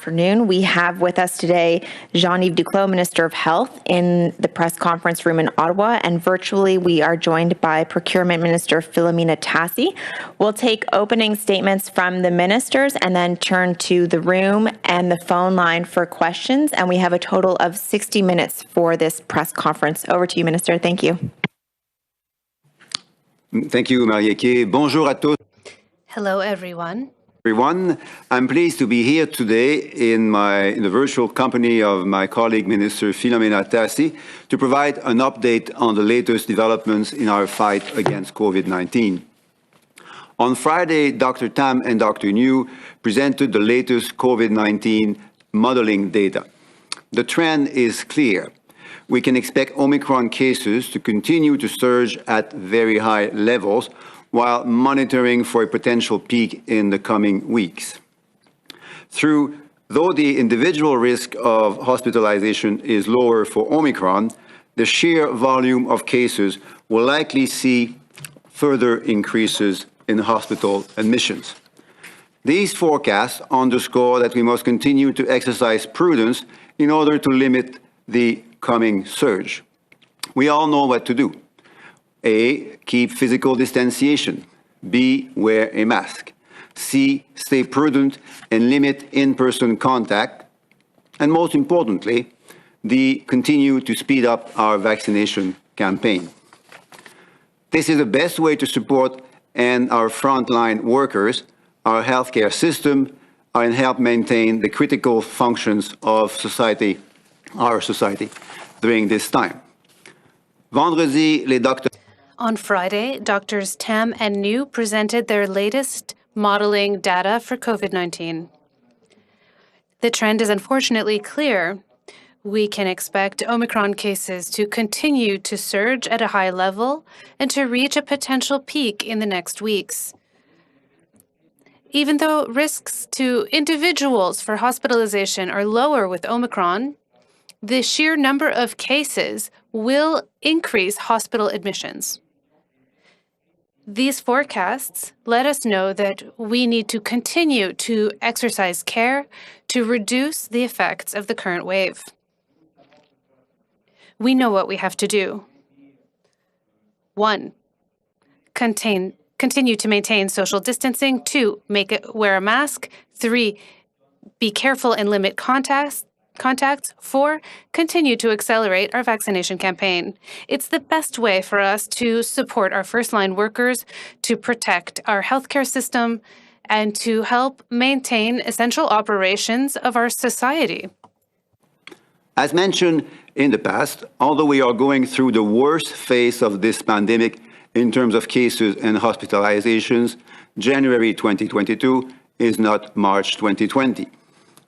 afternoon. We have with us today Jean-Yves Duclos, Minister of Health, in the press conference room in Ottawa, and virtually we are joined by Procurement Minister Filomena Tassi. We'll take opening statements from the ministers and then turn to the room and the phone line for questions, and we have a total of 60 minutes for this press conference. Over to you, Minister. Thank you. Thank you, Marie-Eke. Bonjour à tous. Hello, everyone. I'm pleased to be here today in the virtual company of my colleague, Minister Filomena Tassi, to provide an update on the latest developments in our fight against COVID-19. On Friday, Dr. Tam and Dr. New presented the latest COVID-19 modeling data. The trend is clear. We can expect Omicron cases to continue to surge at very high levels, while monitoring for a potential peak in the coming weeks. Though the individual risk of hospitalization is lower for Omicron, the sheer volume of cases will likely see further increases in hospital admissions. These forecasts underscore that we must continue to exercise prudence in order to limit the coming surge. We all know what to do. A, keep physical distanciation. B, wear a mask. C, stay prudent and limit in-person contact. And most importantly, D, continue to speed up our vaccination campaign. This is the best way to support our frontline workers, our healthcare system, and help maintain the critical functions of society, our society, during this time. Vendredi, les docteurs. On Friday, Drs. Tam and New presented their latest modeling data for COVID-19. The trend is unfortunately clear. We can expect Omicron cases to continue to surge at a high level and to reach a potential peak in the next weeks. Even though risks to individuals for hospitalization are lower with Omicron, the sheer number of cases will increase hospital admissions. These forecasts let us know that we need to continue to exercise care to reduce the effects of the current wave. We know what we have to do. 1. Continue to maintain social distancing. 2. Wear a mask. 3. Be careful and limit contacts. 4. Continue to accelerate our vaccination campaign. It's the best way for us to support our first-line workers, to protect our healthcare system, and to help maintain essential operations of our society. As mentioned in the past, although we are going through the worst phase of this pandemic in terms of cases and hospitalizations, January 2022 is not March 2020.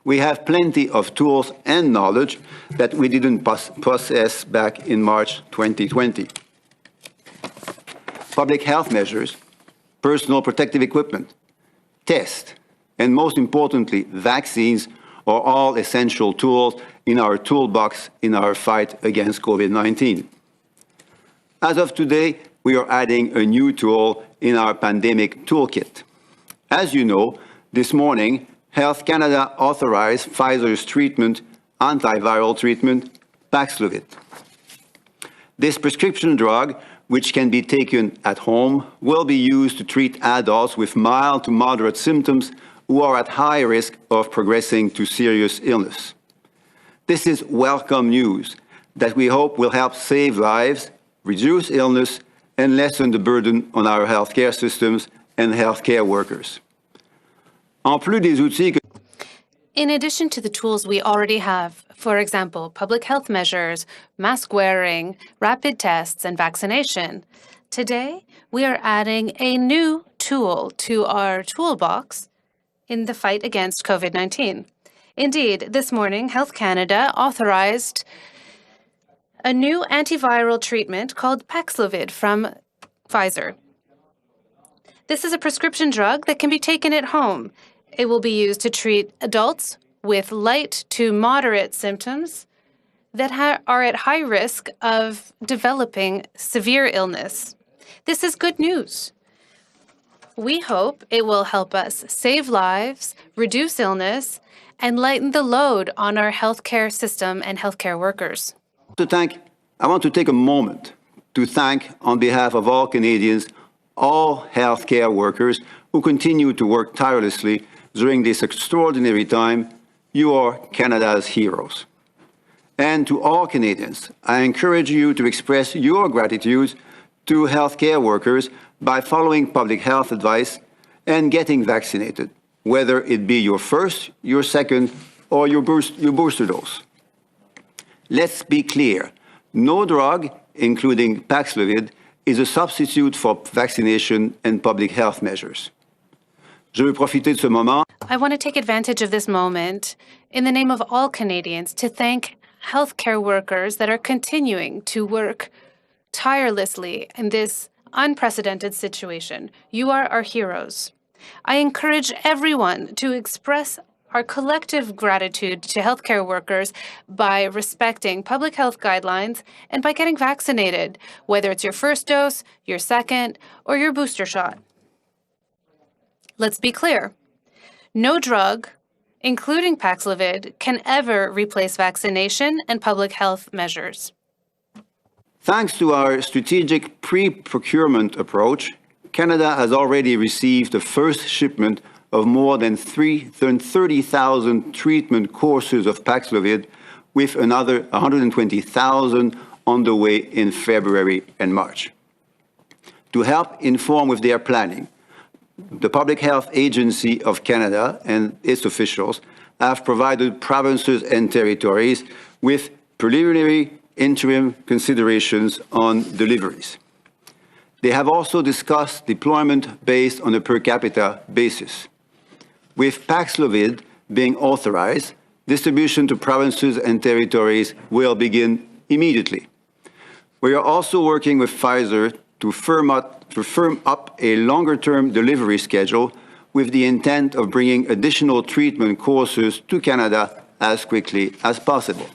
We have plenty of tools and knowledge that we didn't possess back in March 2020. Public health measures, personal protective equipment, tests, and most importantly, vaccines are all essential tools in our toolbox in our fight against COVID-19. As of today, we are adding a new tool in our pandemic toolkit. As you know, this morning, Health Canada authorized Pfizer's treatment, antiviral treatment, Paxlovid. This prescription drug, which can be taken at home, will be used to treat adults with mild to moderate symptoms who are at high risk of progressing to serious illness. This is welcome news that we hope will help save lives, reduce illness, and lessen the burden on our healthcare systems and healthcare workers. In addition to the tools we already have, for example, public health measures, mask wearing, rapid tests, and vaccination, today we are adding a new tool to our toolbox in the fight against COVID-19. Indeed, this morning, Health Canada authorized a new antiviral treatment called Paxlovid from Pfizer. This is a prescription drug that can be taken at home. It will be used to treat adults with light to moderate symptoms that are at high risk of developing severe illness. This is good news. We hope it will help us save lives, reduce illness, and lighten the load on our healthcare system and healthcare workers. I want to take a moment to thank, on behalf of all Canadians, all healthcare workers who continue to work tirelessly during this extraordinary time. You are Canada's heroes. And to all Canadians, I encourage you to express your gratitude to healthcare workers by following public health advice and getting vaccinated, whether it be your first, your second, or your booster dose. Let's be clear. No drug, including Paxlovid, is a substitute for vaccination and public health measures. Je veux profiter de ce moment. I want to take advantage of this moment in the name of all Canadians to thank healthcare workers that are continuing to work tirelessly in this unprecedented situation. You are our heroes. I encourage everyone to express our collective gratitude to healthcare workers by respecting public health guidelines and by getting vaccinated, whether it's your first dose, your second, or your booster shot. Let's be clear. No drug, including Paxlovid, can ever replace vaccination and public health measures. Thanks to our strategic pre-procurement approach, Canada has already received the first shipment of more than 30,000 treatment courses of Paxlovid, with another 120,000 on the way in February and March. To help inform with their planning, the Public Health Agency of Canada and its officials have provided provinces and territories with preliminary interim considerations on deliveries. They have also discussed deployment based on a per capita basis. With Paxlovid being authorized, distribution to provinces and territories will begin immediately. We are also working with Pfizer to firm up a longer-term delivery schedule with the intent of bringing additional treatment courses to Canada as quickly as possible.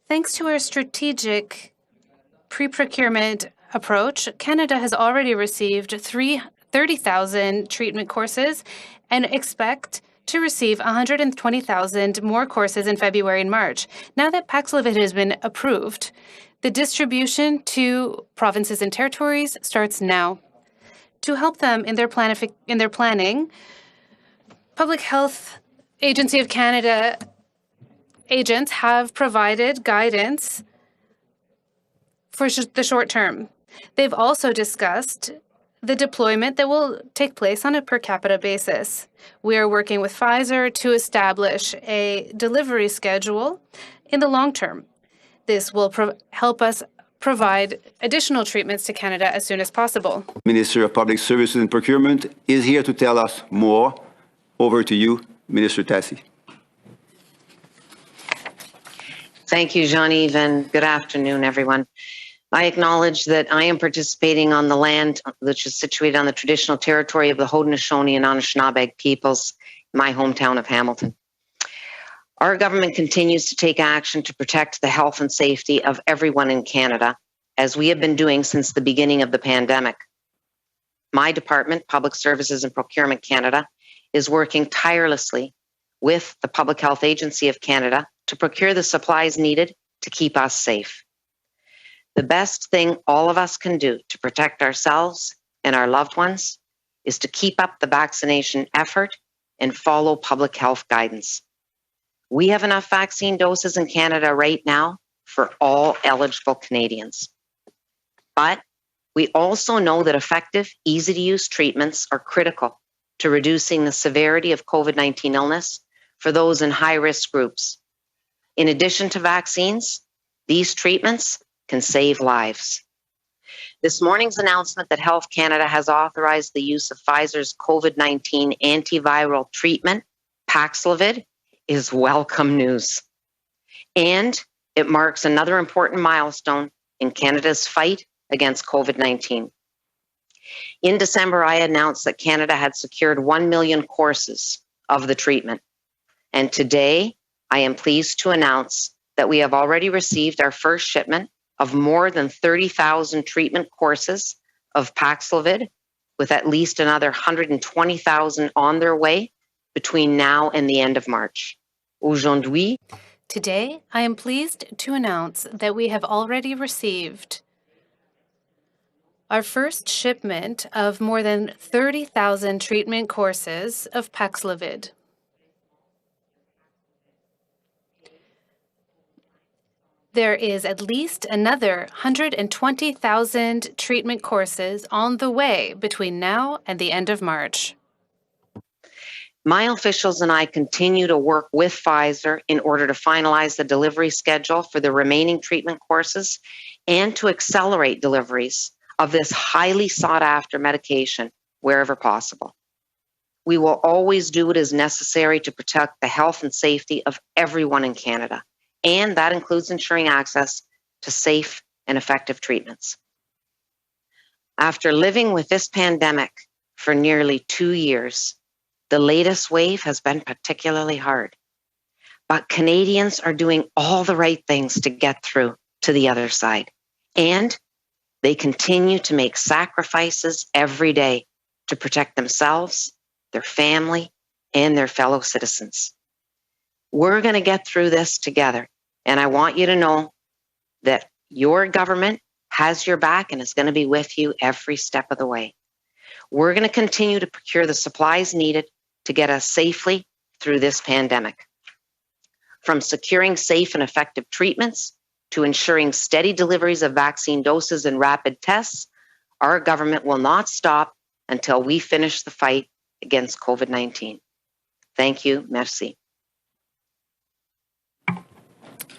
Thanks to our strategic pre-procurement approach, Canada has already received 30,000 treatment courses and expect to receive 120,000 more courses in February and March. Now that Paxlovid has been approved, the distribution to provinces and territories starts now. To help them in their planning, Public Health Agency of Canada agents have provided guidance for the short term. They've also discussed the deployment that will take place on a per capita basis. We are working with Pfizer to establish a delivery schedule in the long term. This will help us provide additional treatments to Canada as soon as possible. Minister of Public Services and Procurement is here to tell us more. Over to you, Minister Tassi. Thank you, Jean-Yves, and good afternoon, everyone. I acknowledge that I am participating on the land which is situated on the traditional territory of the Haudenosaunee and Anishinaabe peoples, my hometown of Hamilton. Our government continues to take action to protect the health and safety of everyone in Canada, as we have been doing since the beginning of the pandemic. My department, Public Services and Procurement Canada, is working tirelessly with the Public Health Agency of Canada to procure the supplies needed to keep us safe. The best thing all of us can do to protect ourselves and our loved ones is to keep up the vaccination effort and follow public health guidance. We have enough vaccine doses in Canada right now for all eligible Canadians. But we also know that effective, easy-to-use treatments are critical to reducing the severity of COVID-19 illness for those in high-risk groups. In addition to vaccines, these treatments can save lives. This morning's announcement that Health Canada has authorized the use of Pfizer's COVID-19 antiviral treatment, Paxlovid, is welcome news. And it marks another important milestone in Canada's fight against COVID-19. In December, I announced that Canada had secured 1 million courses of the treatment. And today, I am pleased to announce that we have already received our first shipment of more than 30,000 treatment courses of Paxlovid with at least another 120,000 on their way between now and the end of March. Aujourd'hui, Today, I am pleased to announce that we have already received our first shipment of more than 30,000 treatment courses of Paxlovid. There is at least another 120,000 treatment courses on the way between now and the end of March. my officials and I continue to work with Pfizer in order to finalize the delivery schedule for the remaining treatment courses and to accelerate deliveries of this highly sought after medication wherever possible. We will always do what is necessary to protect the health and safety of everyone in Canada, and that includes ensuring access to safe and effective treatments. After living with this pandemic for nearly 2 years, the latest wave has been particularly hard. But Canadians are doing all the right things to get through to the other side. And they continue to make sacrifices every day to protect themselves, their family, and their fellow citizens. We're going to get through this together. And I want you to know that your government has your back and is going to be with you every step of the way. We're going to continue to procure the supplies needed to get us safely through this pandemic. From securing safe and effective treatments to ensuring steady deliveries of vaccine doses and rapid tests, our government will not stop until we finish the fight against COVID-19. Thank you. Merci.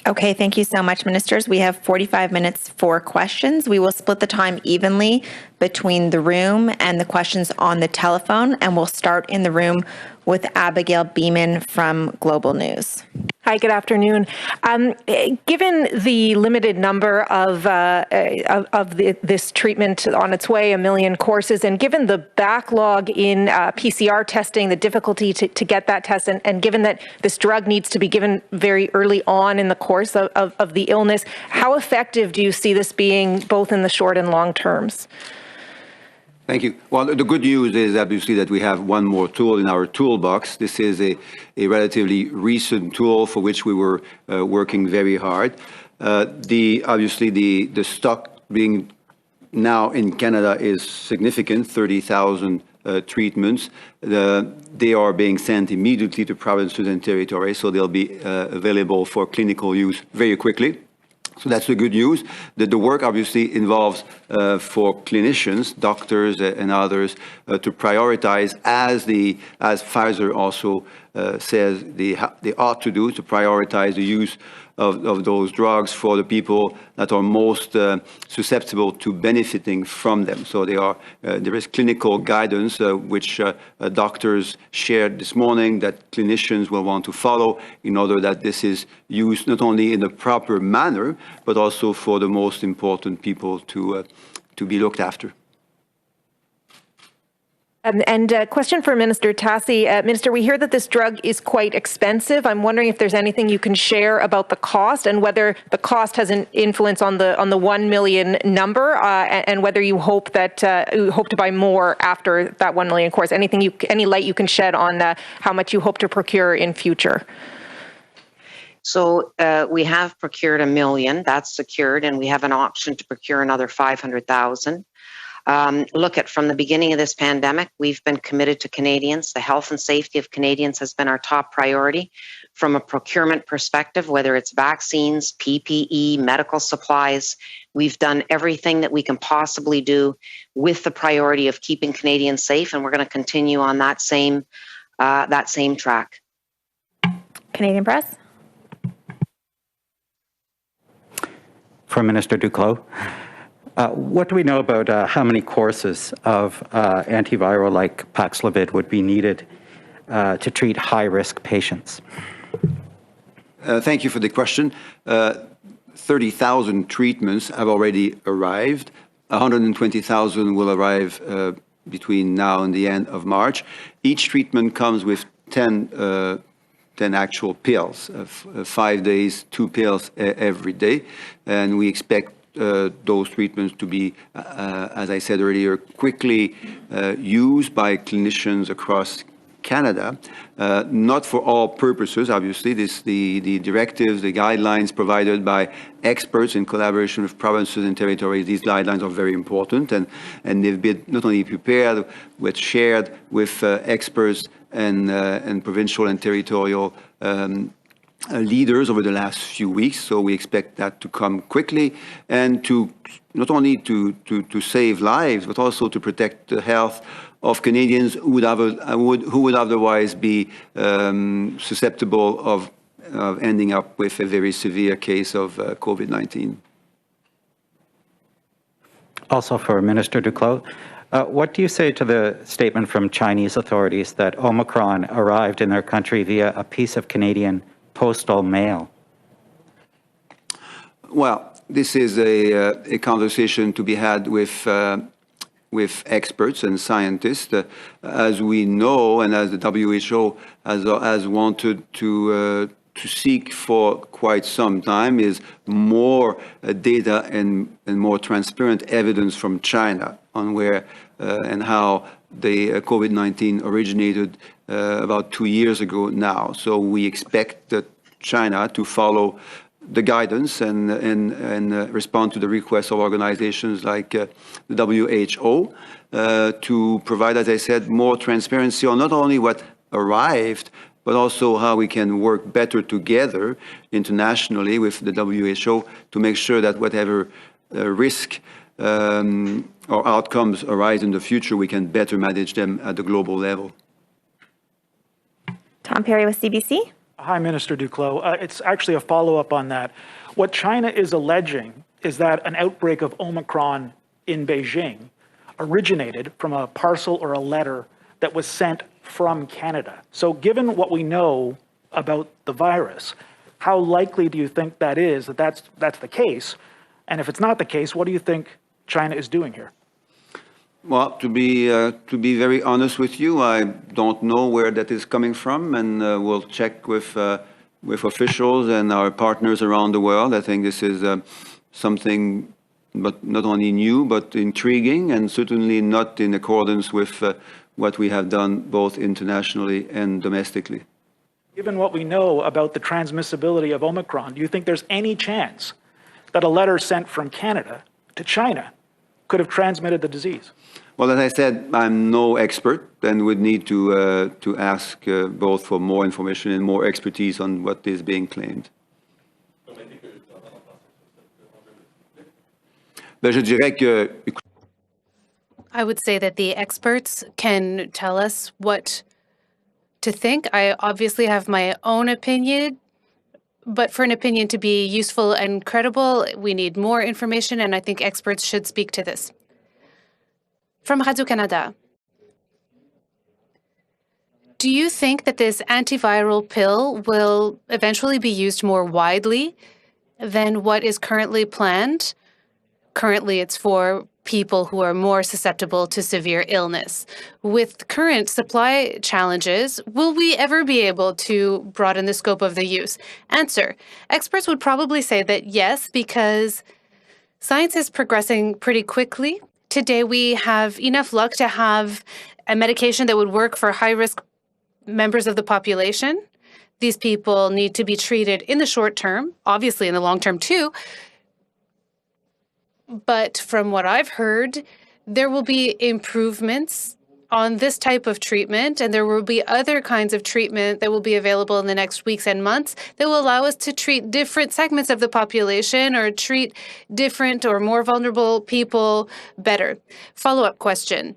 Okay, thank you so much, ministers. We have 45 minutes for questions. We will split the time evenly between the room and the questions on the telephone, and we'll start in the room with Abigail Beeman from Global News. Hi, good afternoon. Given the limited number of this treatment on its way, 1 million courses, and given the backlog in PCR testing, the difficulty to get that test, and given that this drug needs to be given very early on in the course of the illness, how effective do you see this being both in the short and long terms? Thank you. Well, the good news is obviously that we have one more tool in our toolbox. This is a relatively recent tool for which we were working very hard. Obviously the stock being now in Canada is significant, 30,000 treatments. They are being sent immediately to provinces and territories, so they'll be available for clinical use very quickly. So that's the good news. The work obviously involves for clinicians, doctors and others to prioritize as Pfizer also says they ought to do, to prioritize the use of those drugs for the people that are most susceptible to benefiting from them. So there is clinical guidance which doctors shared this morning that clinicians will want to follow in order that this is used not only in the proper manner, but also for the most important people to be looked after. And a question for Minister Tassi. Minister, we hear that this drug is quite expensive. I'm wondering if there's anything you can share about the cost and whether the cost has an influence on the 1 million number, and whether you hope to buy more after that 1 million course. Any light you can shed on how much you hope to procure in future? So we have procured 1 million, that's secured, and we have an option to procure another 500,000. From the beginning of this pandemic, we've been committed to Canadians. The health and safety of Canadians has been our top priority from a procurement perspective, whether it's vaccines, PPE, medical supplies. We've done everything that we can possibly do with the priority of keeping Canadians safe, and we're going to continue on that same track. Canadian Press. For Minister Duclos. What do we know about how many courses of antiviral like Paxlovid would be needed to treat high-risk patients? Thank you for the question. 30,000 treatments have already arrived. 120,000 will arrive between now and the end of March. Each treatment comes with 10 actual pills, 5 days, 2 pills every day. And we expect those treatments to be, as I said earlier, quickly used by clinicians across Canada, not for all purposes, obviously. The directives, the guidelines provided by experts in collaboration with provinces and territories, these guidelines are very important, and they've been not only prepared, but shared with experts and provincial and territorial leaders over the last few weeks. So we expect that to come quickly and to not only to save lives, but also to protect the health of Canadians who would otherwise be susceptible of ending up with a very severe case of COVID-19. Also for Minister Duclos, what do you say to the statement from Chinese authorities that Omicron arrived in their country via a piece of Canadian postal mail? Well, this is a conversation to be had with experts and scientists. As we know, and as the WHO has wanted to seek for quite some time, is more data and more transparent evidence from China on where and how the COVID-19 originated about 2 years ago now. So we expect that China to follow the guidance and respond to the requests of organizations like the WHO to provide, as I said, more transparency on not only what arrived, but also how we can work better together internationally with the WHO to make sure that whatever risk or outcomes arise in the future, we can better manage them at the global level. Tom Perry with CBC. Hi, Minister Duclos. It's actually a follow-up on that. What China is alleging is that an outbreak of Omicron in Beijing originated from a parcel or a letter that was sent from Canada. So given what we know about the virus, how likely do you think that is, that's the case? And if it's not the case, what do you think China is doing here? Well, to be very honest with you, I don't know where that is coming from, and we'll check with officials and our partners around the world. I think this is something, but not only new, but intriguing, and certainly not in accordance with what we have done both internationally and domestically. Given what we know about the transmissibility of Omicron, do you think there's any chance that a letter sent from Canada to China could have transmitted the disease? Well, as I said, I'm no expert and would need to ask both for more information and more expertise on what is being claimed. I would say that the experts can tell us what to think. I obviously have my own opinion, but for an opinion to be useful and credible, we need more information, and I think experts should speak to this. From Radio-Canada, do you think that this antiviral pill will eventually be used more widely than what is currently planned? Currently, it's for people who are more susceptible to severe illness. With current supply challenges, will we ever be able to broaden the scope of the use? Answer. Experts would probably say that yes, because science is progressing pretty quickly. Today, we have enough luck to have a medication that would work for high-risk members of the population. These people need to be treated in the short term, obviously in the long term too. But from what I've heard, there will be improvements on this type of treatment, and there will be other kinds of treatment that will be available in the next weeks and months that will allow us to treat different segments of the population or treat different or more vulnerable people better. Follow-up question.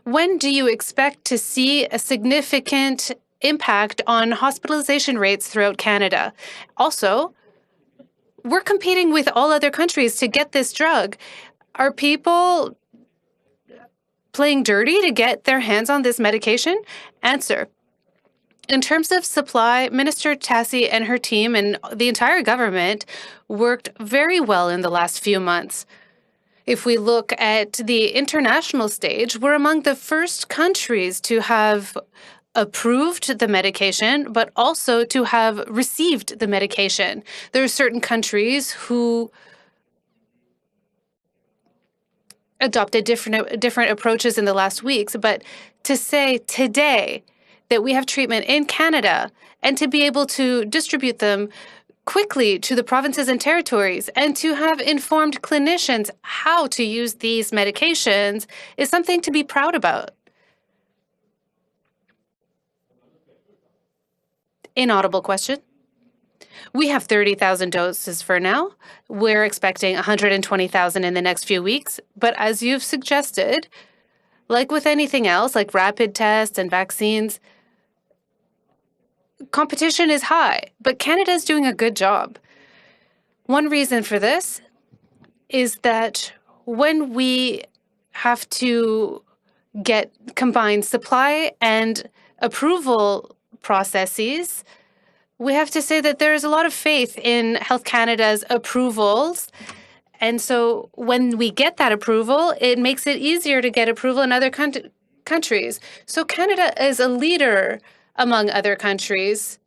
When do you expect to see a significant impact on hospitalization rates throughout Canada? Also, we're competing with all other countries to get this drug. Are people playing dirty to get their hands on this medication? Answer. In terms of supply, Minister Tassi and her team and the entire government worked very well in the last few months. If we look at the international stage, we're among the first countries to have approved the medication, but also to have received the medication. There are certain countries who adopted different approaches in the last weeks, but to say today that we have treatment in Canada and to be able to distribute them quickly to the provinces and territories and to have informed clinicians how to use these medications is something to be proud about. Inaudible question. We have 30,000 doses for now. We're expecting 120,000 in the next few weeks. But as you've suggested, like with anything else, like rapid tests and vaccines, competition is high, but Canada is doing a good job. One reason for this is that when we have to get combined supply and approval processes, we have to say that there is a lot of faith in Health Canada's approvals. And so when we get that approval, it makes it easier to get approval in other countries. So Canada is a leader among other countries.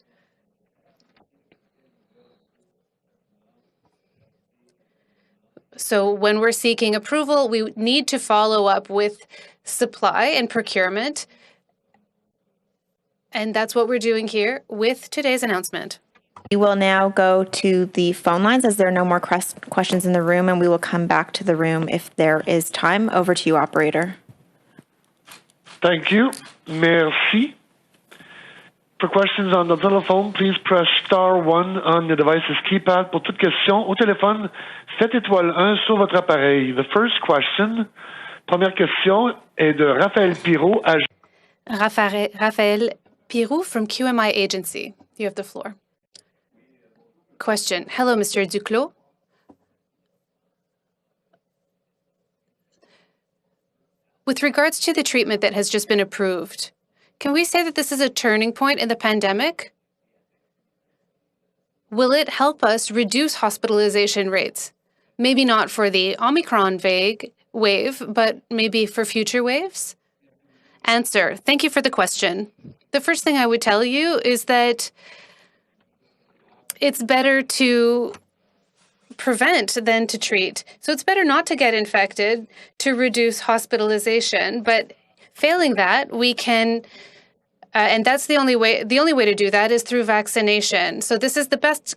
So when we're seeking approval, we need to follow up with supply and procurement. And that's what we're doing here with today's announcement. We will now go to the phone lines as there are no more questions in the room, and we will come back to the room if there is time. Over to you, operator. Thank you. Merci. For questions on the telephone, please press star 1 on the device's keypad. Pour toute question au téléphone, faites étoile 1 sur votre appareil. The first question, première question, est de Raphaël Pirot. Raphaël Pirot from QMI Agency. You have the floor. Question. Hello, Mr. Duclos. With regards to the treatment that has just been approved, can we say that this is a turning point in the pandemic? Will it help us reduce hospitalization rates? Maybe not for the Omicron wave, but maybe for future waves? Answer. Thank you for the question. The first thing I would tell you is that it's better to prevent than to treat. So it's better not to get infected to reduce hospitalization, but failing that, we can, and that's the only way to do that is through vaccination. So this is the best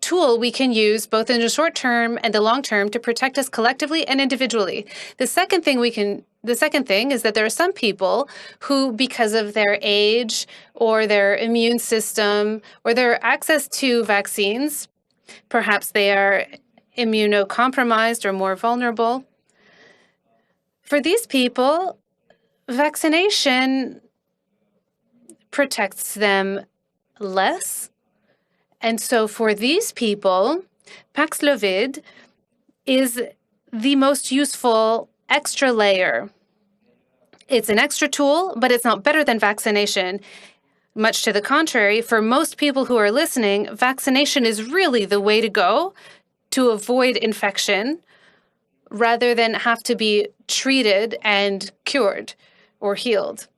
tool we can use both in the short term and the long term to protect us collectively and individually. The second thing is that there are some people who, because of their age or their immune system or their access to vaccines, perhaps they are immunocompromised or more vulnerable. For these people, vaccination protects them less. And so for these people, Paxlovid is the most useful extra layer. It's an extra tool, but it's not better than vaccination. Much to the contrary, for most people who are listening, vaccination is really the way to go to avoid infection rather than have to be treated and cured or healed.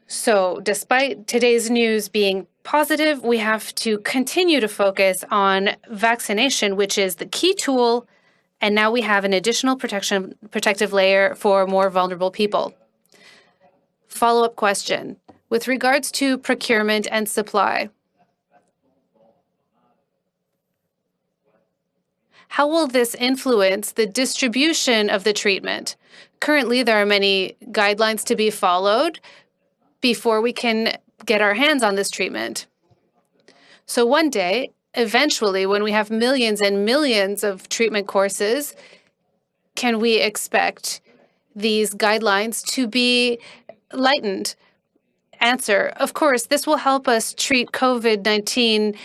So despite today's news being positive, we have to continue to focus on vaccination, which is the key tool. And now we have an additional protective layer for more vulnerable people. Follow-up question. With regards to procurement and supply, how will this influence the distribution of the treatment? Currently, there are many guidelines to be followed before we can get our hands on this treatment. So one day, eventually, when we have millions and millions of treatment courses, can we expect these guidelines to be lightened? Answer, of course, this will help us treat COVID-19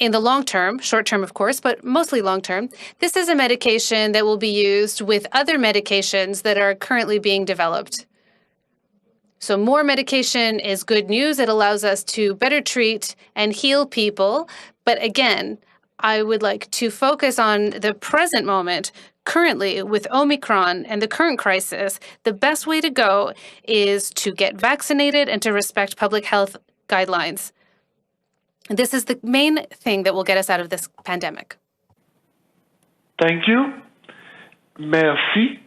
in the long term, short term, of course, but mostly long term. This is a medication that will be used with other medications that are currently being developed. So more medication is good news. It allows us to better treat and heal people. But again, I would like to focus on the present moment. Currently, with Omicron and the current crisis, the best way to go is to get vaccinated and to respect public health guidelines. This is the main thing that will get us out of this pandemic. Thank you. Merci.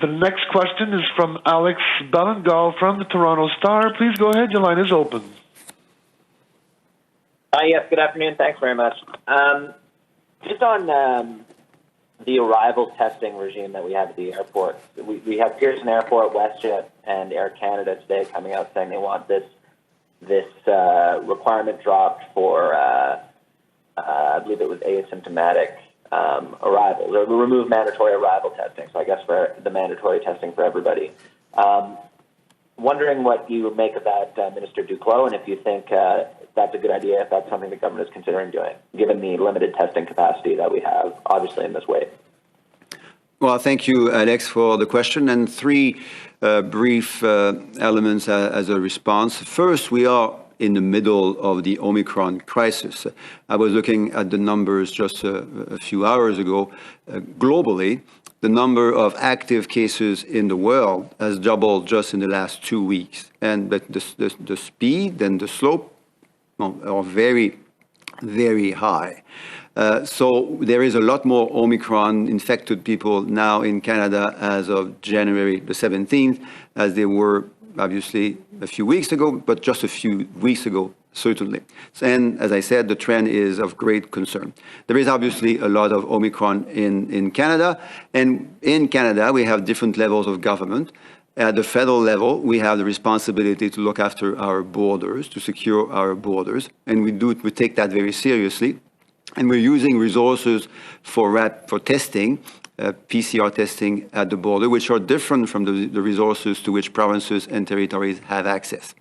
The next question is from Alex Ballingal from the Toronto Star. Please go ahead. Your line is open. Yes, good afternoon. Thanks very much. Just on the arrival testing regime that we have at the airport. We have Pearson Airport, WestJet, and Air Canada today coming out saying they want this requirement dropped for, I believe it was asymptomatic arrivals, or remove mandatory arrival testing. So I guess for the mandatory testing for everybody. Wondering what you would make of that, Minister Duclos, and if you think that's a good idea, if that's something the government is considering doing, given the limited testing capacity that we have, obviously, in this wave. Well, thank you, Alex, for the question, and three brief elements as a response. First, we are in the middle of the Omicron crisis. I was looking at the numbers just a few hours ago. Globally, the number of active cases in the world has doubled just in the last 2 weeks. And the speed and the slope are very, very high. So there is a lot more Omicron infected people now in Canada as of January the 17th, as they were obviously a few weeks ago, but just a few weeks ago, certainly. And as I said, the trend is of great concern. There is obviously a lot of Omicron in Canada, and in Canada we have different levels of government. At the federal level, we have the responsibility to look after our borders, to secure our borders, and we take that very seriously. And we're using resources for testing, PCR testing at the border, which are different from the resources to which provinces and territories have access.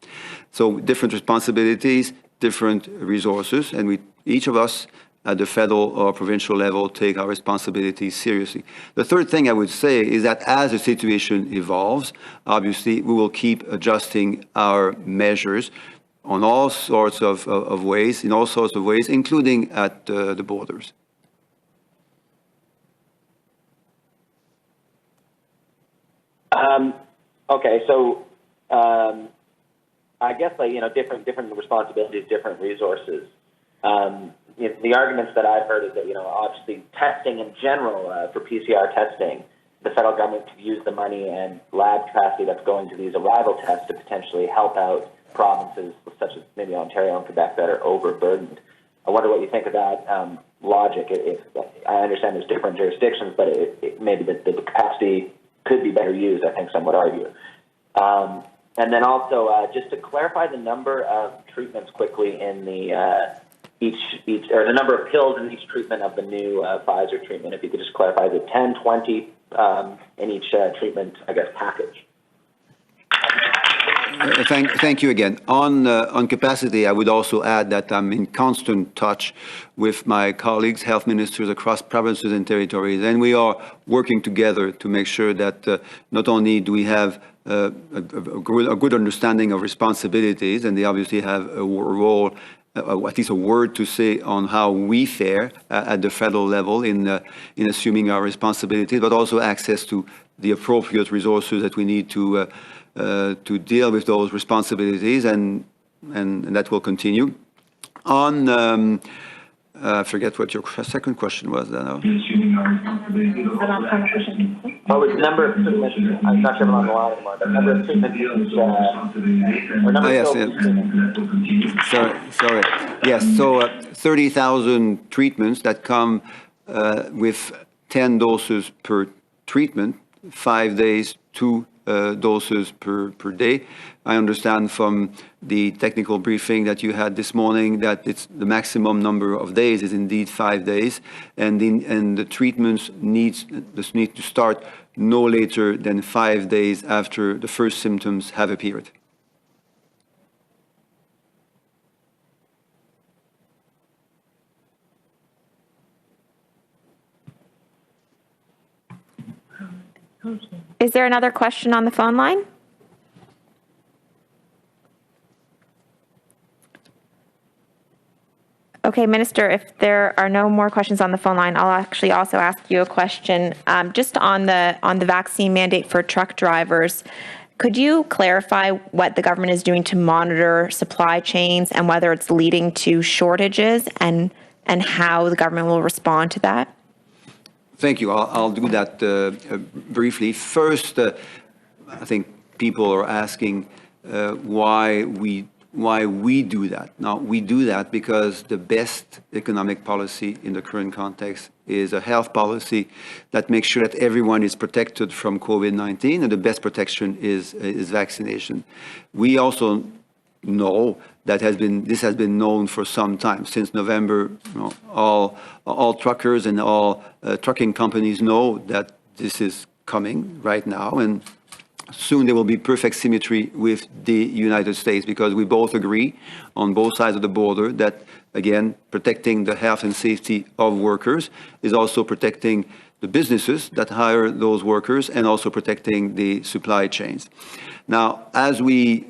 So different responsibilities, different resources, and each of us at the federal or provincial level take our responsibilities seriously. The third thing I would say is that as the situation evolves, obviously we will keep adjusting our measures on all sorts of ways, in all sorts of ways, including at the borders. Okay, so I guess different responsibilities, different resources. The arguments that I've heard is that obviously testing in general for PCR testing, the federal government could use the money and lab capacity that's going to these arrival tests to potentially help out provinces such as maybe Ontario and Quebec that are overburdened. I wonder what you think of that logic. I understand there's different jurisdictions, but maybe the capacity could be better used, I think some would argue. And then also, just to clarify the number of treatments quickly in the or the number of pills in each treatment of the new Pfizer treatment, if you could just clarify, is it 10, 20 in each treatment, I guess, package? Thank you again. On capacity, I would also add that I'm in constant touch with my colleagues, health ministers across provinces and territories, and we are working together to make sure that not only do we have a good understanding of responsibilities, and they obviously have a role, at least a word to say on how we fare at the federal level in assuming our responsibilities, but also access to the appropriate resources that we need to deal with those responsibilities, and that will continue. On, I forget what your second question was. Oh, it's the number of treatments. I'm not sure if I'm on the line anymore, but number of treatments. Sorry. Yes, so 30,000 treatments that come with 10 doses per treatment, 5 days, 2 doses per day. I understand from the technical briefing that you had this morning that it's the maximum number of days is indeed 5 days, and the treatments need to start no later than 5 days after the first symptoms have appeared. Is there another question on the phone line? Okay, Minister, if there are no more questions on the phone line, I'll actually also ask you a question just on the vaccine mandate for truck drivers. Could you clarify what the government is doing to monitor supply chains and whether it's leading to shortages and how the government will respond to that? Thank you. I'll do that briefly. First, I think people are asking why we do that. Now, we do that because the best economic policy in the current context is a health policy that makes sure that everyone is protected from COVID-19, and the best protection is vaccination. We also know that this has been known for some time. Since November, all truckers and all trucking companies know that this is coming right now, and soon there will be perfect symmetry with the United States, because we both agree on both sides of the border that, again, protecting the health and safety of workers is also protecting the businesses that hire those workers and also protecting the supply chains. Now, as we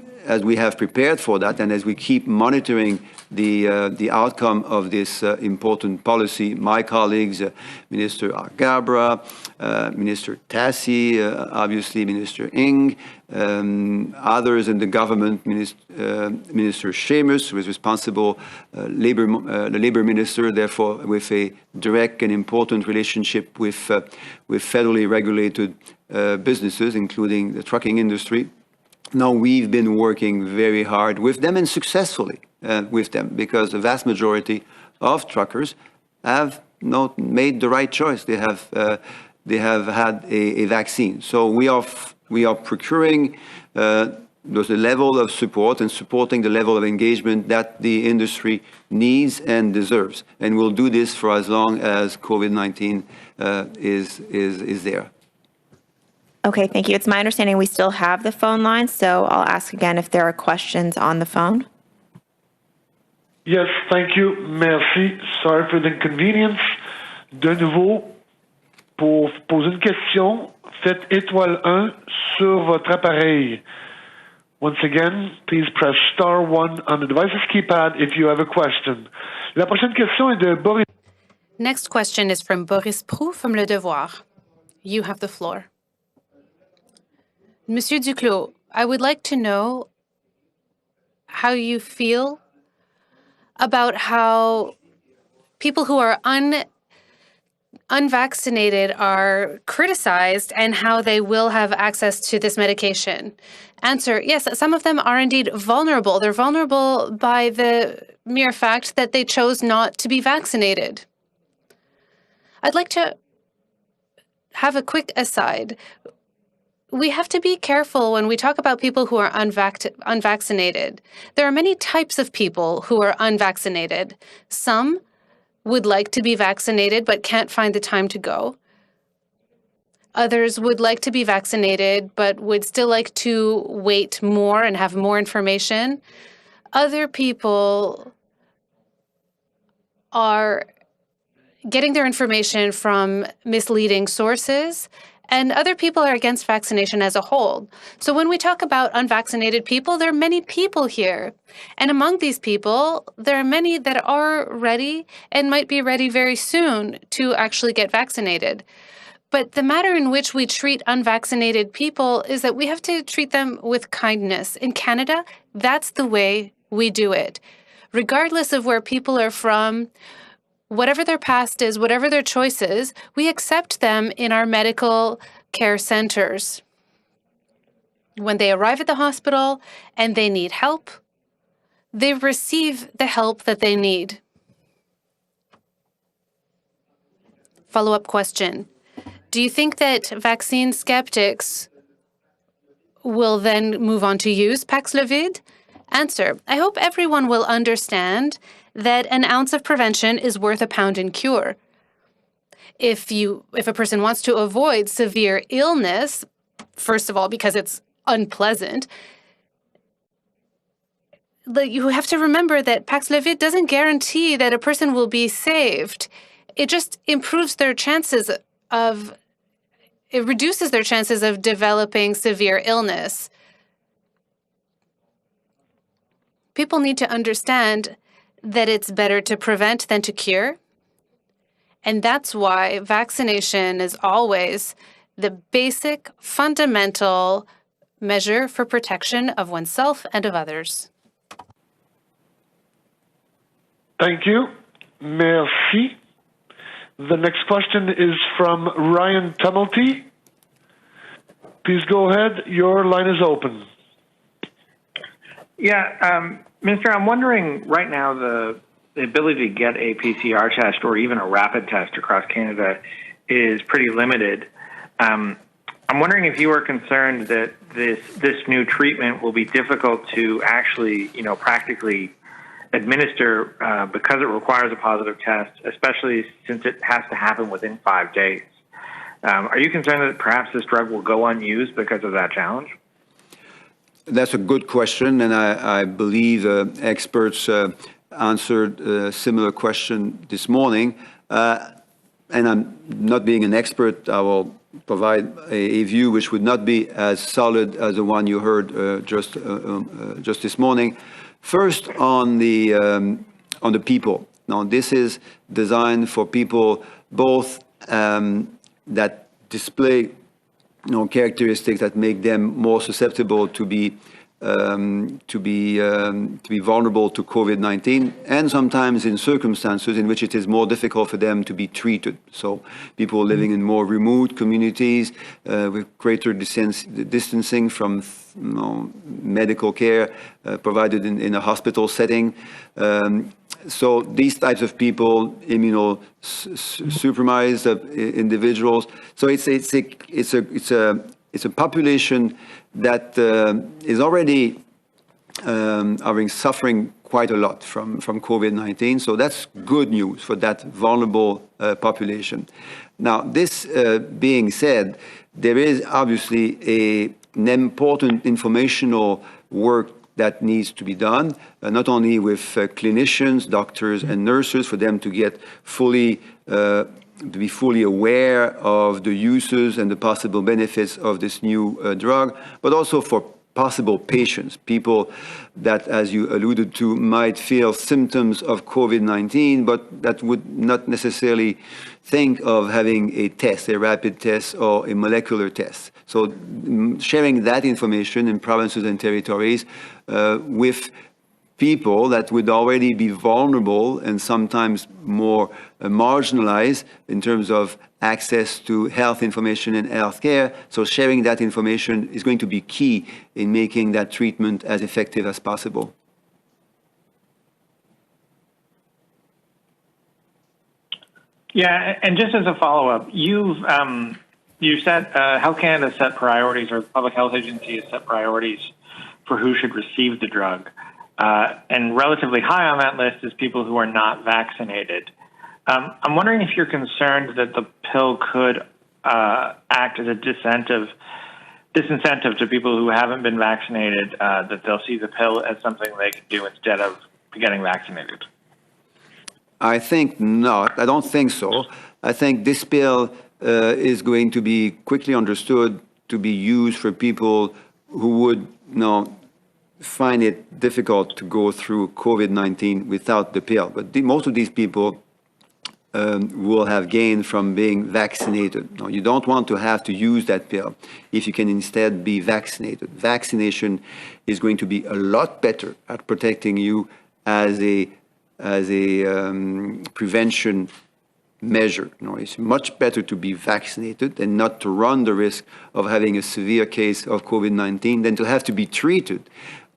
have prepared for that, and as we keep monitoring the outcome of this important policy, my colleagues, Minister Algabra, Minister Tassi, obviously Minister Ng, others in the government, Minister Seamus, who is responsible, the Labour Minister, therefore with a direct and important relationship with federally regulated businesses, including the trucking industry. Now, we've been working very hard with them, and successfully with them, because the vast majority of truckers have not made the right choice. They have had a vaccine. So we are procuring the level of support and supporting the level of engagement that the industry needs and deserves. And we'll do this for as long as COVID-19 is there. Okay, thank you. It's my understanding we still have the phone line, so I'll ask again if there are questions on the phone. Yes, thank you. Merci. Sorry for the inconvenience. De nouveau, pour poser une question, faites étoile 1 sur votre appareil. Once again, please press star 1 on the device's keypad if you have a question. La prochaine question est de Boris. Next question is from Boris Proulx from Le Devoir. You have the floor. Monsieur Duclos, I would like to know how you feel about how people who are unvaccinated are criticized and how they will have access to this medication. Answer, yes, some of them are indeed vulnerable. They're vulnerable by the mere fact that they chose not to be vaccinated. I'd like to have a quick aside. We have to be careful when we talk about people who are unvaccinated. There are many types of people who are unvaccinated. Some would like to be vaccinated but can't find the time to go. Others would like to be vaccinated but would still like to wait more and have more information. Other people are getting their information from misleading sources, and other people are against vaccination as a whole. So when we talk about unvaccinated people, there are many people here. And among these people, there are many that are ready and might be ready very soon to actually get vaccinated. But the matter in which we treat unvaccinated people is that we have to treat them with kindness. In Canada, that's the way we do it. Regardless of where people are from, whatever their past is, whatever their choices, we accept them in our medical care centers. When they arrive at the hospital and they need help, they receive the help that they need. Follow-up question. Do you think that vaccine skeptics will then move on to use Paxlovid? Answer, I hope everyone will understand that an ounce of prevention is worth a pound in cure. If a person wants to avoid severe illness, first of all, because it's unpleasant, you have to remember that Paxlovid doesn't guarantee that a person will be saved. It just improves their chances of, it reduces their chances of developing severe illness. People need to understand that it's better to prevent than to cure. And that's why vaccination is always the basic, fundamental measure for protection of oneself and of others. Thank you. Merci. The next question is from Ryan Tumulty. Please go ahead. Your line is open. Yeah, Minister, I'm wondering right now the ability to get a PCR test or even a rapid test across Canada is pretty limited. I'm wondering if you are concerned that this new treatment will be difficult to actually, practically administer because it requires a positive test, especially since it has to happen within 5 days. Are you concerned that perhaps this drug will go unused because of that challenge? That's a good question, and I believe experts answered a similar question this morning. And I'm not being an expert, I will provide a view which would not be as solid as the one you heard just this morning. First, on the people. Now, this is designed for people both that display characteristics that make them more susceptible to be vulnerable to COVID-19, and sometimes in circumstances in which it is more difficult for them to be treated. So people living in more remote communities with greater distancing from medical care provided in a hospital setting. So these types of people, immunocompromised individuals. So it's a population that is already suffering quite a lot from COVID-19. So that's good news for that vulnerable population. Now, this being said, there is obviously an important informational work that needs to be done, not only with clinicians, doctors, and nurses, for them to get to be fully aware of the uses and the possible benefits of this new drug, but also for possible patients, people that, as you alluded to, might feel symptoms of COVID-19, but that would not necessarily think of having a test, a rapid test or a molecular test. So sharing that information in provinces and territories with people that would already be vulnerable and sometimes more marginalized in terms of access to health information and healthcare. So sharing that information is going to be key in making that treatment as effective as possible. Yeah, and just as a follow-up, you set Health Canada set priorities, or the Public Health Agency has set priorities for who should receive the drug. And relatively high on that list is people who are not vaccinated. I'm wondering if you're concerned that the pill could act as a disincentive to people who haven't been vaccinated, that they'll see the pill as something they can do instead of getting vaccinated. I think not. I don't think so. I think this pill is going to be quickly understood to be used for people who would find it difficult to go through COVID-19 without the pill. But most of these people will have gained from being vaccinated. Now, you don't want to have to use that pill if you can instead be vaccinated. Vaccination is going to be a lot better at protecting you as a prevention measure. It's much better to be vaccinated and not to run the risk of having a severe case of COVID-19 than to have to be treated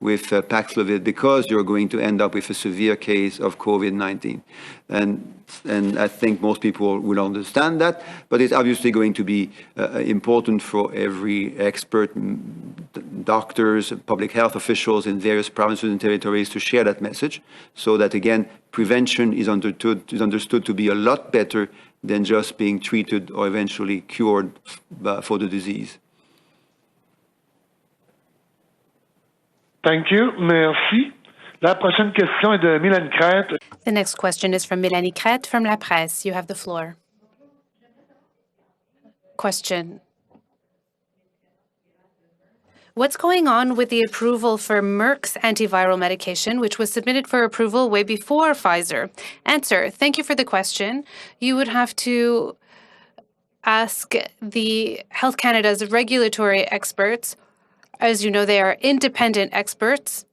with Paxlovid because you're going to end up with a severe case of COVID-19. And I think most people will understand that, but it's obviously going to be important for every expert, doctors, public health officials in various provinces and territories to share that message so that, again, prevention is understood to be a lot better than just being treated or eventually cured for the disease. Thank you. Merci. La prochaine question est de Mélanie Crête. The next question is from Mélanie Crête from La Presse. You have the floor. Question. What's going on with the approval for Merck's antiviral medication, which was submitted for approval way before Pfizer? Answer. Thank you for the question. You would have to ask the Health Canada's regulatory experts. As you know, they are independent experts.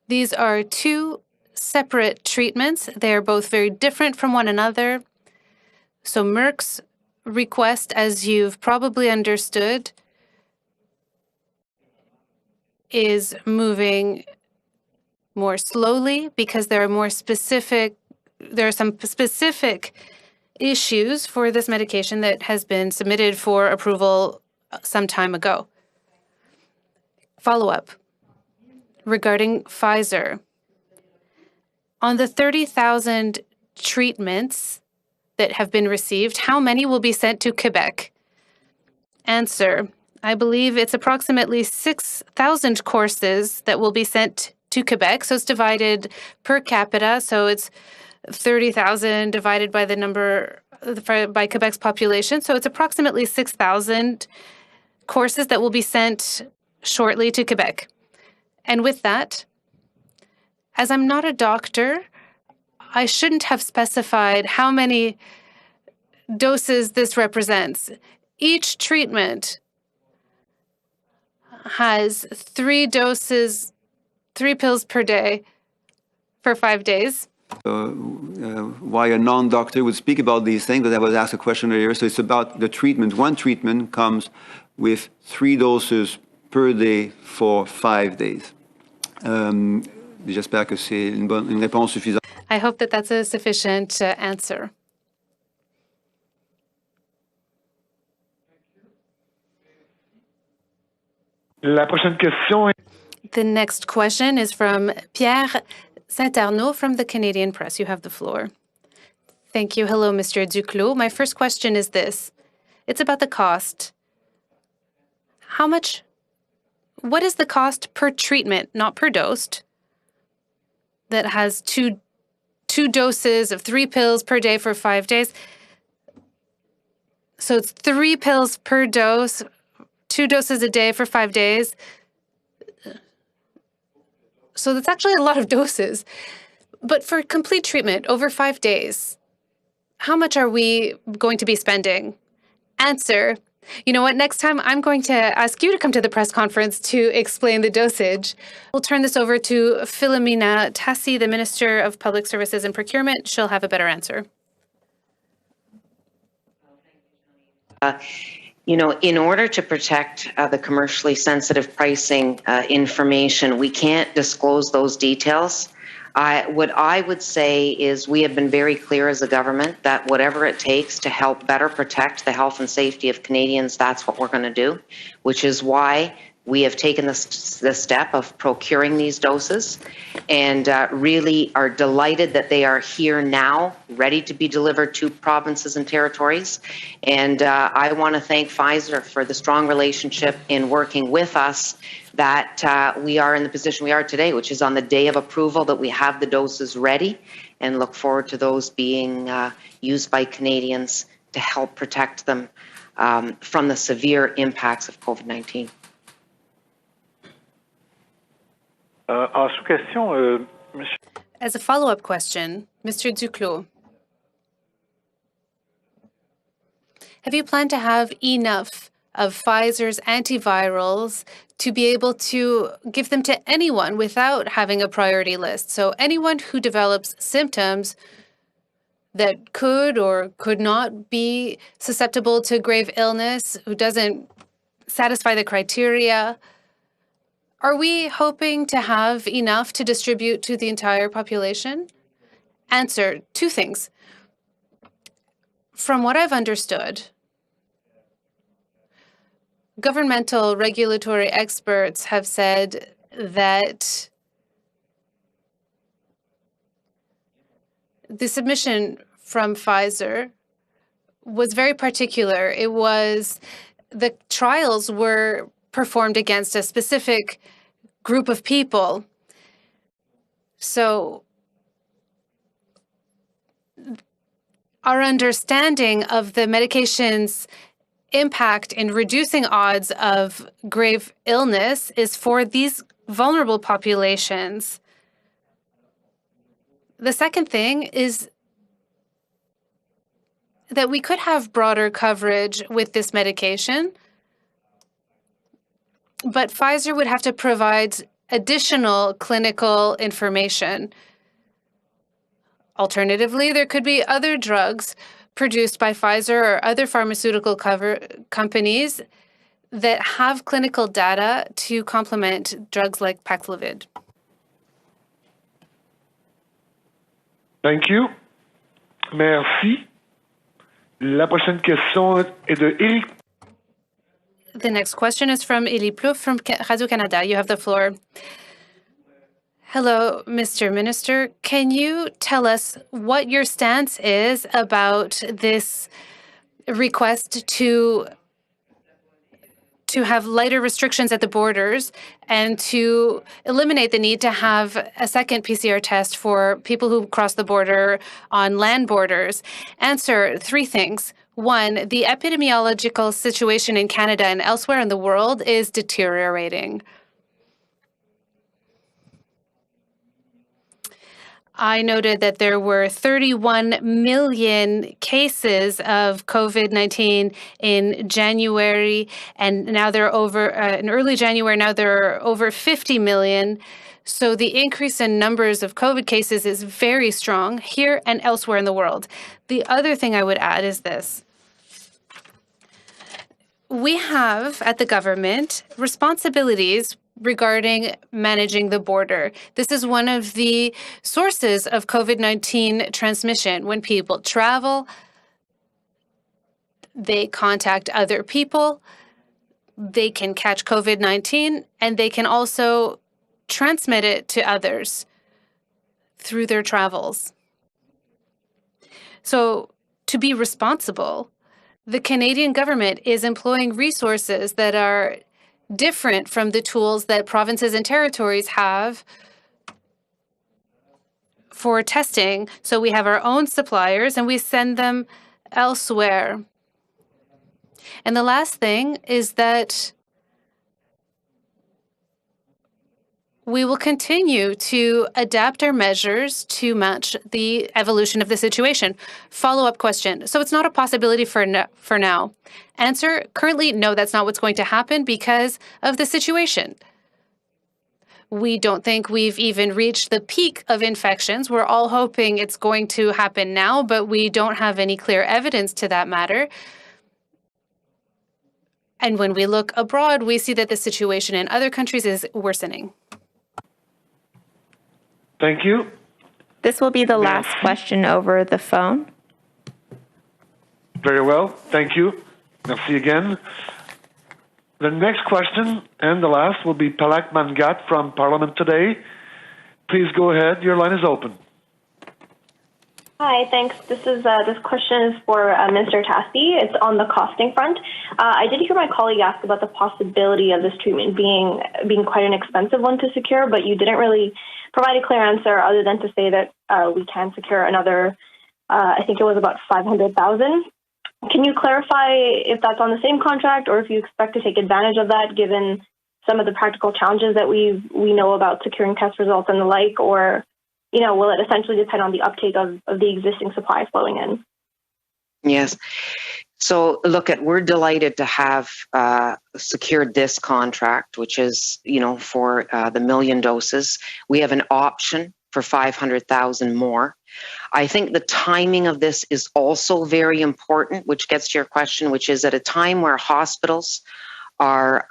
These are two separate treatments. They are both very different from one another. So Merck's request, as you've probably understood, is moving more slowly because there are some specific issues for this medication that has been submitted for approval some time ago. Follow-up regarding Pfizer. On the 30,000 treatments that have been received, how many will be sent to Quebec? Answer: I believe it's approximately 6,000 courses that will be sent to Quebec. So it's divided per capita. So it's 30,000 divided by the number by Quebec's population. So it's approximately 6,000 courses that will be sent shortly to Quebec. And with that, as I'm not a doctor, I shouldn't have specified how many doses this represents. Each treatment has 3 doses, 3 pills per day for 5 days. Why a non-doctor would speak about these things, but I was asked a question earlier. So it's about the treatment. One treatment comes with 3 doses per day for 5 days. J'espère que c'est une réponse suffisante. I hope that that's a sufficient answer. La prochaine question. The next question is from Pierre Saint-Arnaud from the Canadian Press. You have the floor. Thank you. Hello, Mr. Duclos. My first question is this. It's about the cost. What is the cost per treatment, not per dose, that has two doses of 3 pills per day for 5 days? So it's 3 pills per dose, 2 doses a day for 5 days. So that's actually a lot of doses. But for complete treatment over 5 days, how much are we going to be spending? Answer: you know what? Next time I'm going to ask you to come to the press conference to explain the dosage. We'll turn this over to Filomena Tassi, the Minister of Public Services and Procurement. She'll have a better answer. In order to protect the commercially sensitive pricing information, we can't disclose those details. What I would say is we have been very clear as a government that whatever it takes to help better protect the health and safety of Canadians, that's what we're going to do, which is why we have taken the step of procuring these doses and really are delighted that they are here now, ready to be delivered to provinces and territories. And I want to thank Pfizer for the strong relationship in working with us that we are in the position we are today, which is on the day of approval that we have the doses ready and look forward to those being used by Canadians to help protect them from the severe impacts of COVID-19. As a follow-up question, Mr. Duclos, have you planned to have enough of Pfizer's antivirals to be able to give them to anyone without having a priority list? So anyone who develops symptoms that could or could not be susceptible to grave illness, who doesn't satisfy the criteria, are we hoping to have enough to distribute to the entire population? Answer: 2 things. From what I've understood, governmental regulatory experts have said that the submission from Pfizer was very particular. It was the trials were performed against a specific group of people. So our understanding of the medication's impact in reducing odds of grave illness is for these vulnerable populations. The second thing is that we could have broader coverage with this medication, but Pfizer would have to provide additional clinical information. Alternatively, there could be other drugs produced by Pfizer or other pharmaceutical companies that have clinical data to complement drugs like Paxlovid. Thank you. Merci. La prochaine question est de Eric. The next question is from Élie Plouffe from Radio-Canada. You have the floor. Hello, Mr. Minister. Can you tell us what your stance is about this request to have lighter restrictions at the borders and to eliminate the need to have a second PCR test for people who cross the border on land borders? Answer 3 things. 1, the epidemiological situation in Canada and elsewhere in the world is deteriorating. I noted that there were 31 million cases of COVID-19 in January, and now they're over, in early January, now there are over 50 million. So the increase in numbers of COVID cases is very strong here and elsewhere in the world. The other thing I would add is this. We have, at the government, responsibilities regarding managing the border. This is one of the sources of COVID-19 transmission. When people travel, they contact other people, they can catch COVID-19, and they can also transmit it to others through their travels. So, to be responsible, the Canadian government is employing resources that are different from the tools that provinces and territories have for testing. So we have our own suppliers and we send them elsewhere. And the last thing is that we will continue to adapt our measures to match the evolution of the situation. Follow-up question. So it's not a possibility for now. Answer, currently, no, that's not what's going to happen because of the situation. We don't think we've even reached the peak of infections. We're all hoping it's going to happen now, but we don't have any clear evidence to that matter. And when we look abroad, we see that the situation in other countries is worsening. Thank you. This will be the last question over the phone. Very well. Thank you. Merci again. The next question and the last will be Palak Mangat from Parliament Today. Please go ahead. Your line is open. Hi, thanks. This question is for Minister Tassi. It's on the costing front. I did hear my colleague ask about the possibility of this treatment being quite an expensive one to secure, but you didn't really provide a clear answer other than to say that we can secure another, I think it was about 500,000. Can you clarify if that's on the same contract or if you expect to take advantage of that given some of the practical challenges that we know about securing test results and the like, or will it essentially depend on the uptake of the existing supply flowing in? Yes. So we're delighted to have secured this contract, which is, for the 1 million doses. We have an option for 500,000 more. I think the timing of this is also very important, which gets to your question, which is at a time where hospitals are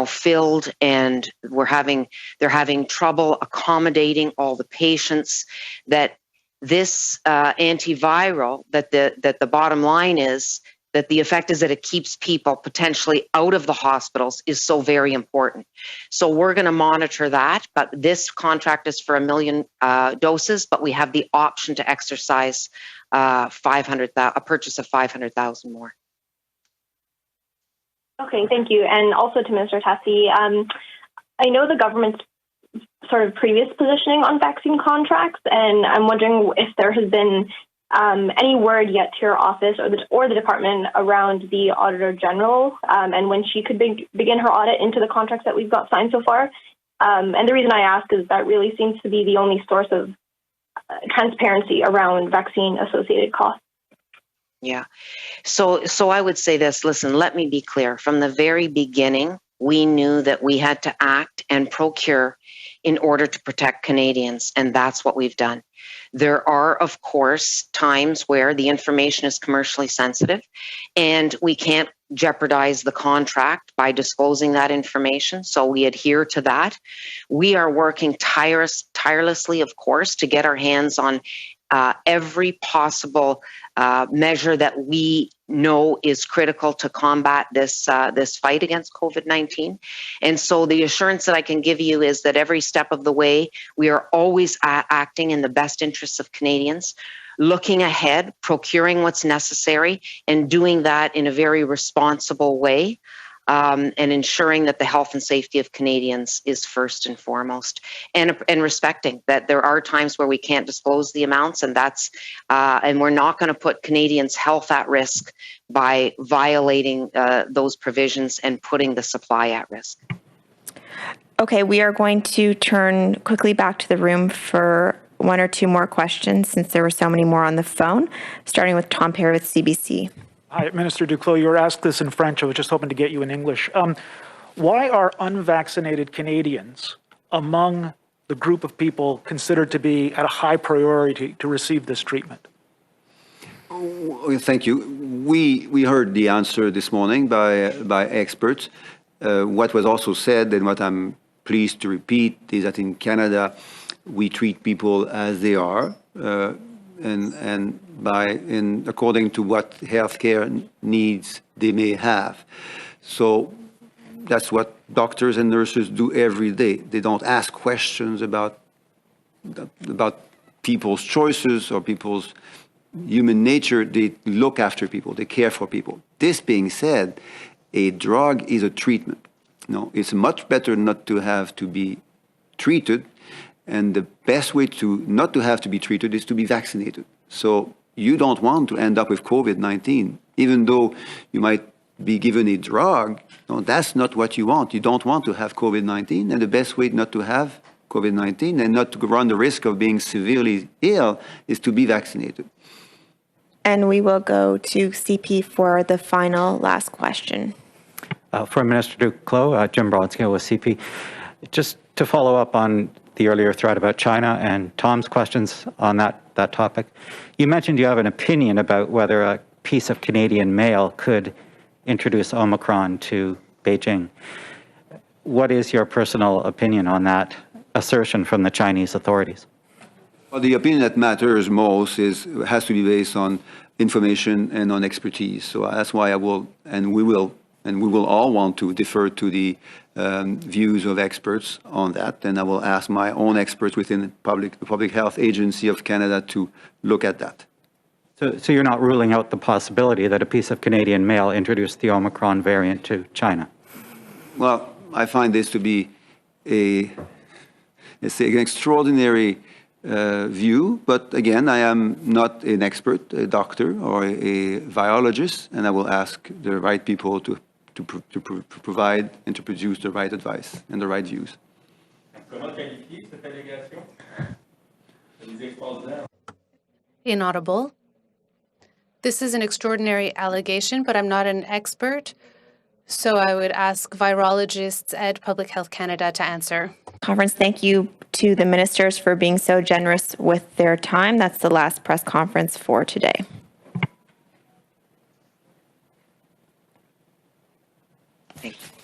filled and they're having trouble accommodating all the patients, that this antiviral, that the bottom line is that the effect is that it keeps people potentially out of the hospitals is so very important. So we're going to monitor that, but this contract is for 1 million doses, but we have the option to exercise a purchase of 500,000 more. Okay, thank you. And also to Minister Tassi, I know the government's sort of previous positioning on vaccine contracts, and I'm wondering if there has been any word yet to your office or the department around the Auditor General and when she could begin her audit into the contracts that we've got signed so far. And the reason I ask is that really seems to be the only source of transparency around vaccine-associated costs. Yeah. So I would say this, listen, let me be clear. From the very beginning, we knew that we had to act and procure in order to protect Canadians, and that's what we've done. There are, of course, times where the information is commercially sensitive and we can't jeopardize the contract by disclosing that information, so we adhere to that. We are working tirelessly, of course, to get our hands on every possible measure that we know is critical to combat this fight against COVID-19. And so the assurance that I can give you is that every step of the way, we are always acting in the best interests of Canadians, looking ahead, procuring what's necessary, and doing that in a very responsible way. And ensuring that the health and safety of Canadians is first and foremost, and respecting that there are times where we can't disclose the amounts, and and we're not going to put Canadians' health at risk by violating those provisions and putting the supply at risk. Okay, we are going to turn quickly back to the room for one or two more questions, since there were so many more on the phone, starting with Tom Perry with CBC. Hi, Minister Duclos, you were asked this in French. I was just hoping to get you in English. Why are unvaccinated Canadians among the group of people considered to be at a high priority to receive this treatment? Thank you. We heard the answer this morning by experts. What was also said, and what I'm pleased to repeat, is that in Canada, we treat people as they are, and according to what healthcare needs they may have. So that's what doctors and nurses do every day. They don't ask questions about people's choices or people's human nature. They look after people. They care for people. This being said, a drug is a treatment. No, it's much better not to have to be treated, and the best way to not to have to be treated is to be vaccinated. So you don't want to end up with COVID-19, even though you might be given a drug. No, that's not what you want. You don't want to have COVID-19, and the best way not to have COVID-19 and not to run the risk of being severely ill is to be vaccinated. And we will go to CP for the final last question. For Minister Duclos, Jim Broadscale with CP. Just to follow up on the earlier thread about China and Tom's questions on that topic, you mentioned you have an opinion about whether a piece of Canadian mail could introduce Omicron to Beijing. What is your personal opinion on that assertion from the Chinese authorities? Well, the opinion that matters most has to be based on information and on expertise. So that's why I will, and we will all want to defer to the views of experts on that. And I will ask my own experts within the Public Health Agency of Canada to look at that. So you're not ruling out the possibility that a piece of Canadian mail introduced the Omicron variant to China? Well, I find this to be an extraordinary view, but again, I am not an expert, a doctor or a virologist, and I will ask the right people to provide and to produce the right advice and the right views. Inaudible. This is an extraordinary allegation, but I'm not an expert, so I would ask virologists at Public Health Canada to answer. Conference, thank you to the ministers for being so generous with their time. That's the last press conference for today. Thank you.